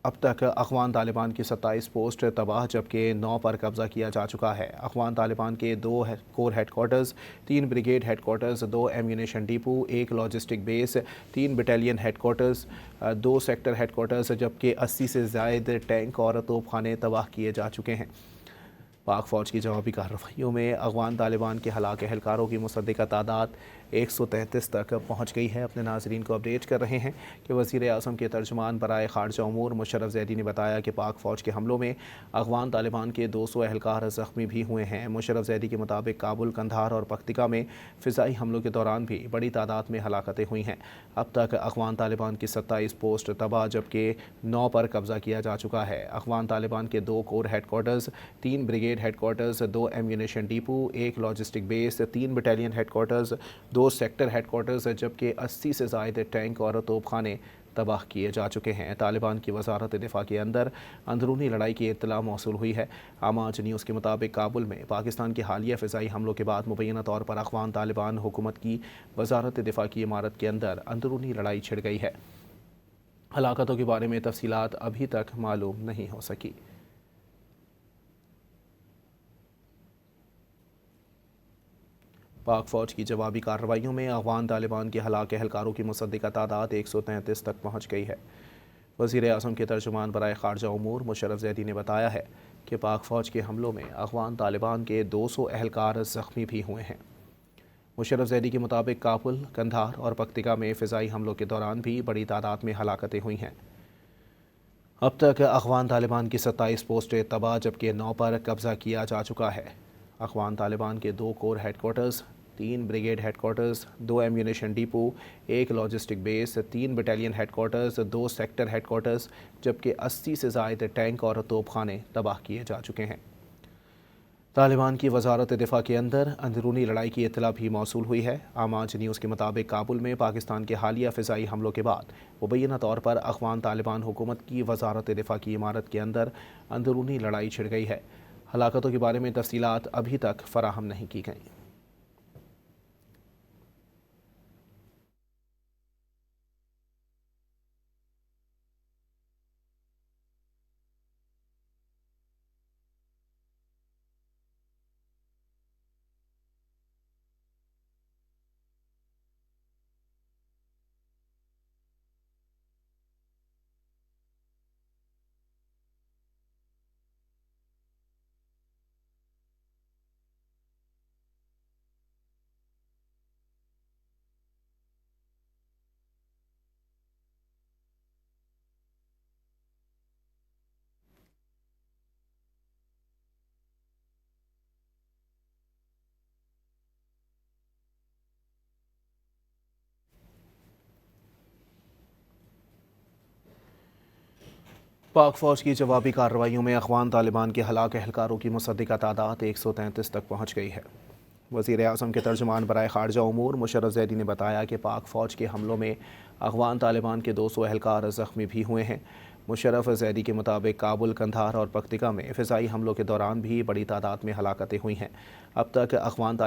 अब तक अफ़गान तालिबान की 27 पोस्ट तबाह जबकि 9 पर कब्ज़ा किया जा चुका है। अफ़गान तालिबान के 2 core headquarters, 3 brigade headquarters, 2 ammunition depot, 1 logistic base, 3 battalion headquarters, 2 sector headquarters जबकि 80 से ज़ायद टैंक और तोपखाने तबाह किए जा चुके हैं। पाक फ़ौज की जवाबी कार्रवाइयों में अफ़गान तालिबान के हलाक एहलकारों की मुसद्दिक़ा तादाद 133 तक पहुँच गई है। अपने नाज़रीन को अपडेट कर रहे हैं कि वज़ीर आज़म के तर्जुमान बराए ख़ारजा उमूर मुशर्रफ ज़ैदी ने बताया कि पाक फ़ौज के हमलों में अफ़गान तालिबान के 200 एहलकार ज़ख्मी भी हुए हैं। मुशर्रफ ज़ैदी के मुताबिक काबुल, कंधार और पख्तिका में फ़िज़ाई हमलों के दौरान भी बड़ी तादाद में हलाकतें हुई हैं। अब तक अफ़गान तालिबान की 27 पोस्ट तबाह जबकि 9 पर कब्ज़ा किया जा चुका है। अफ़गान तालिबान के 2 core headquarters, 3 brigade headquarters, 2 ammunition depot, 1 logistic base, 3 battalion headquarters, 2 sector headquarters जबकि 80 से ज़ायद टैंक और तोपखाने तबाह किए जा चुके हैं। तालिबान की वजारत दिफा के अंदर अंदरूनी लड़ाई की इत्तला मौसूल हुई है। आमाज न्यूज़ के मुताबिक काबुल में पाकिस्तान के हालिया फ़िज़ाई हमलों के बाद मुबैना तौर पर अफ़गान तालिबान हुकूमत की वजारत दिफा की इमारत के अंदर अंदरूनी लड़ाई छिड़ गई है। हलाकतों के बारे में तफसीलात अभी तक मालूम नहीं हो सकी। पाक फ़ौज की जवाबी कार्रवाइयों में अफ़गान तालिबान के हलाक एहलकारों की मुसद्दिक़ा तादाद 133 तक पहुँच गई है। वज़ीर आज़म के तर्जुमान बराए ख़ारजा उमूर मुशर्रफ ज़ैदी ने बताया है कि पाक फ़ौज के हमलों में अफ़गान तालिबान के 200 एहलकार ज़ख्मी भी हुए हैं। मुशर्रफ ज़ैदी के मुताबिक काबुल, कंधार और पख्तिका में फ़िज़ाई हमलों के दौरान भी बड़ी तादाद में हलाकतें हुई हैं। अब तक अफ़गान तालिबान की 27 पोस्टें तबाह जबकि 9 पर कब्ज़ा किया जा चुका है। अफ़गान तालिबान के 2 core headquarters, 3 brigade headquarters, 2 ammunition depot, 1 logistic base, 3 battalion headquarters, 2 sector headquarters जबकि 80 से ज़ायद टैंक और तोपखाने तबाह किए जा चुके हैं। तालिबान की वजारत दिफा के अंदर अंदरूनी लड़ाई की इत्तला भी मौसूल हुई है। आमाज न्यूज़ के मुताबिक काबुल में पाकिस्तान के हालिया फ़िज़ाई हमलों के बाद मुबैना तौर पर अफ़गान तालिबान हुकूमत की वजारत दिफा की इमारत के अंदर अंदरूनी लड़ाई छिड़ गई है। हलाकतों के बारे में तफसीलात अभी तक फराहम नहीं की गईं। पाक फ़ौज की जवाबी कार्रवाइयों में अफ़गान तालिबान के हलाक एहलकारों की मुसद्दिक़ा तादाद 133 तक पहुँच गई है। वज़ीर आज़म के तर्जुमान बराए ख़ारजा उमूर मुशर्रफ ज़ैदी ने बताया कि पाक फ़ौज के हमलों में अफ़गान तालिबान के 200 एहलकार ज़ख्मी भी हुए हैं। मुशर्रफ ज़ैदी के मुताबिक काबुल, कंधार और पख्तिका में फ़िज़ाई हमलों के दौरान भी बड़ी तादाद में हलाकतें हुई हैं। अब तक अफ़गान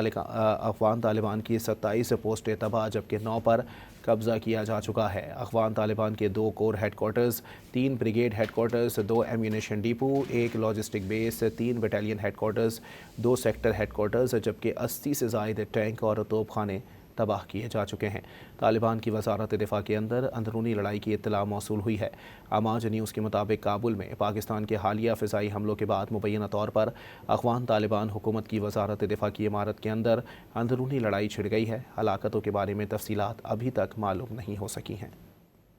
तालिबान की 27 पोस्टें तबाह जबकि 9 पर कब्ज़ा किया जा चुका है। अफ़गान तालिबान के 2 core headquarters, 3 brigade headquarters, 2 ammunition depot, 1 logistic base, 3 battalion headquarters, 2 sector headquarters जबकि 80 से ज़ायद टैंक और तोपखाने तबाह किए जा चुके हैं। तालिबान की वजारत दिफा के अंदर अंदरूनी लड़ाई की इत्तला मौसूल हुई है। आमाज न्यूज़ के मुताबिक काबुल में पाकिस्तान के हालिया फ़िज़ाई हमलों के बाद मुबैना तौर पर अफ़गान तालिबान हुकूमत की वजारत दिफा की इमारत के अंदर अंदरूनी लड़ाई छिड़ गई है। हलाकतों के बारे में तफसीलात अभी तक मालूम नहीं हो सकी हैं।